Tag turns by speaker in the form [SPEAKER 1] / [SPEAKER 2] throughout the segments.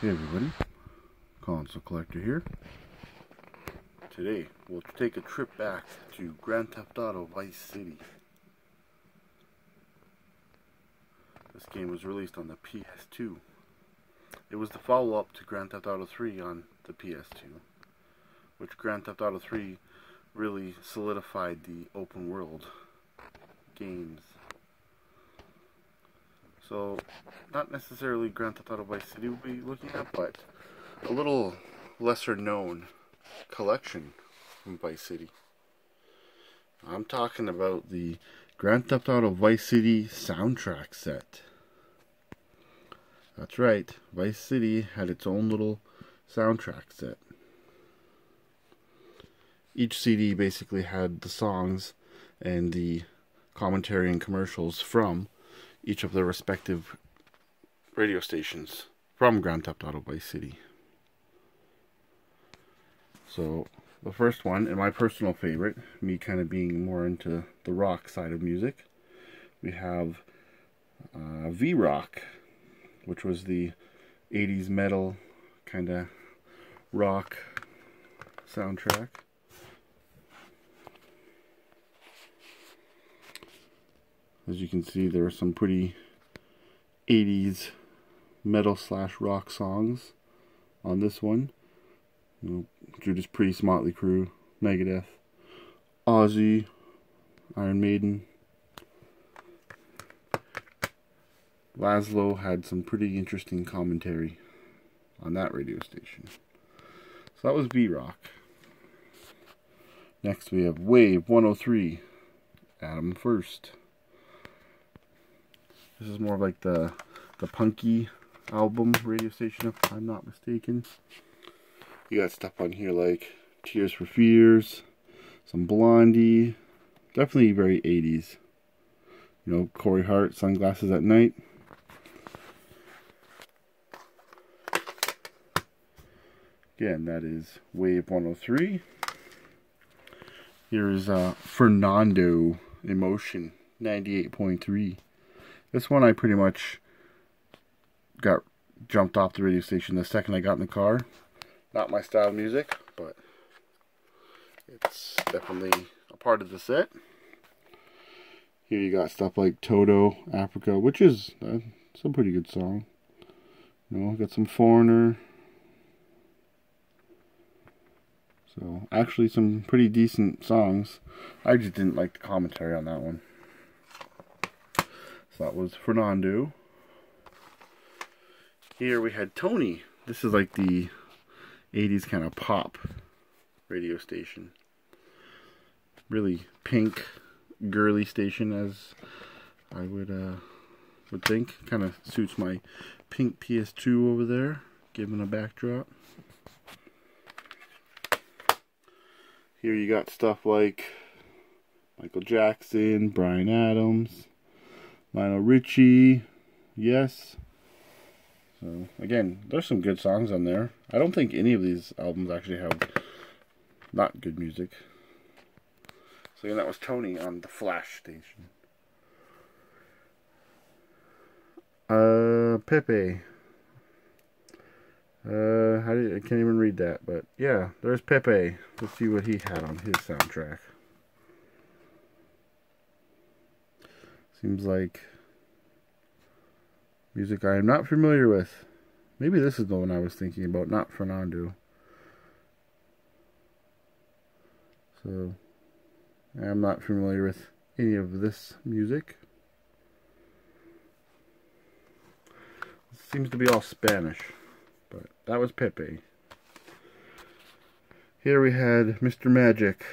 [SPEAKER 1] Hey everybody, Console Collector here. Today we'll take a trip back to Grand Theft Auto Vice City. This game was released on the PS2. It was the follow-up to Grand Theft Auto 3 on the PS2, which Grand Theft Auto 3 really solidified the open world games. So, not necessarily Grand Theft Auto Vice City we'll be looking at, but a little lesser known collection from Vice City. I'm talking about the Grand Theft Auto Vice City soundtrack set. That's right, Vice City had its own little soundtrack set. Each CD basically had the songs and the commentary and commercials from each of the respective radio stations from Grand Theft Auto Vice City. So, the first one, and my personal favorite, me kind of being more into the rock side of music, we have V-Rock, which was the 80s metal kind of rock soundtrack. As you can see, there are some pretty 80s metal / rock songs on this one. Judas Priest, Motley Crue, Megadeth, Ozzy, Iron Maiden. Laszlo had some pretty interesting commentary on that radio station. So that was V-Rock. Next we have Wave 103, Adam First. This is more like the punky album radio station, if I'm not mistaken. You got stuff on here like Tears for Fears, some Blondie, definitely very 80s. You know, Corey Hart, Sunglasses at Night. Again, that is Wave 103. Here is Fernando, Emotion, 98.3. This one I pretty much jumped off the radio station the second I got in the car. Not my style of music, but it's definitely a part of the set. Here you got stuff like Toto, Africa, which is some pretty good song. You know, got some Foreigner. So, actually some pretty decent songs. I just didn't like the commentary on that one. So that was Fernando. Here we had Tony. This is like the 80s kind of pop radio station. Really pink, girly station, as I would think. Kind of suits my pink PS2 over there, given a backdrop. Here you got stuff like Michael Jackson, Bryan Adams, Lionel Richie, Yes. So, again, there's some good songs on there. I don't think any of these albums actually have not good music. So, again, that was Tony on the Flash station. Pepe. I can't even read that, but yeah, there's Pepe. Let's see what he had on his soundtrack. Seems like music I am not familiar with. Maybe this is the one I was thinking about, not Fernando. So, I'm not familiar with any of this music. It seems to be all Spanish, but that was Pepe. Here we had Mr. Magic.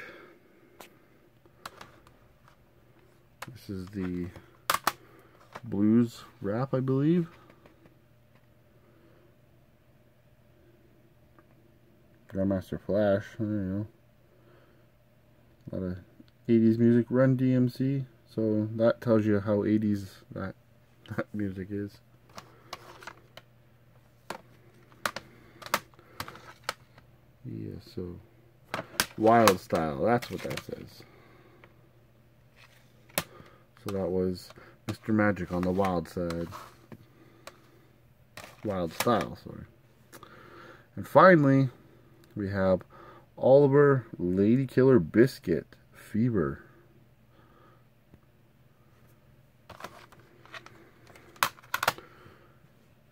[SPEAKER 1] This is the blues rap, I believe. Grandmaster Flash, I don't know. A lot of 80s music. Run DMC. So that tells you how 80s that music is. Yeah, so Wild Style, that's what that says. So that was Mr. Magic on the Wild side. Wild Style, sorry. And finally, we have Oliver Lady Killer Biscuit Fever.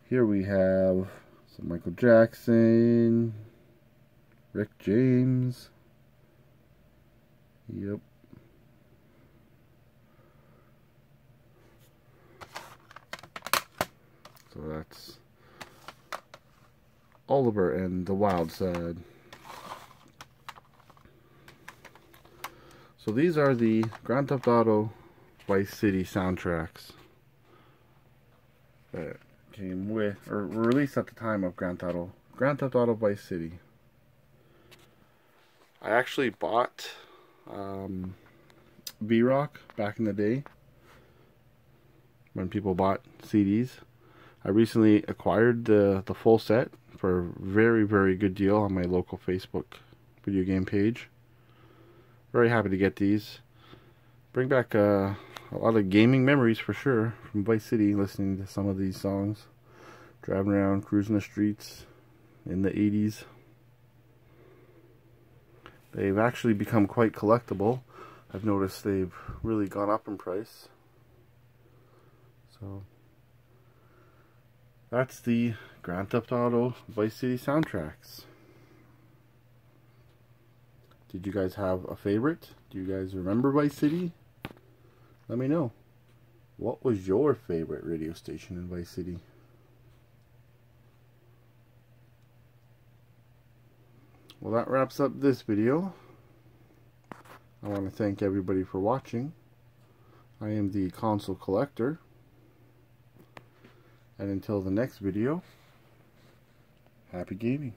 [SPEAKER 1] Here we have some Michael Jackson, Rick James. Yep. So that's Oliver and the Wild Side. So these are the Grand Theft Auto Vice City soundtracks that came with, or were released at the time of Grand Theft Auto Vice City. I actually bought V-Rock back in the day when people bought CDs. I recently acquired the full set for a very, very good deal on my local Facebook video game page. Very happy to get these. Bring back a lot of gaming memories for sure from Vice City, listening to some of these songs. Driving around, cruising the streets in the 80s. They've actually become quite collectible. I've noticed they've really gone up in price. So that's the Grand Theft Auto Vice City soundtracks. Did you guys have a favorite? Do you guys remember Vice City? Let me know. What was your favorite radio station in Vice City? Well, that wraps up this video. I want to thank everybody for watching. I am the Console Collector. And until the next video, happy gaming.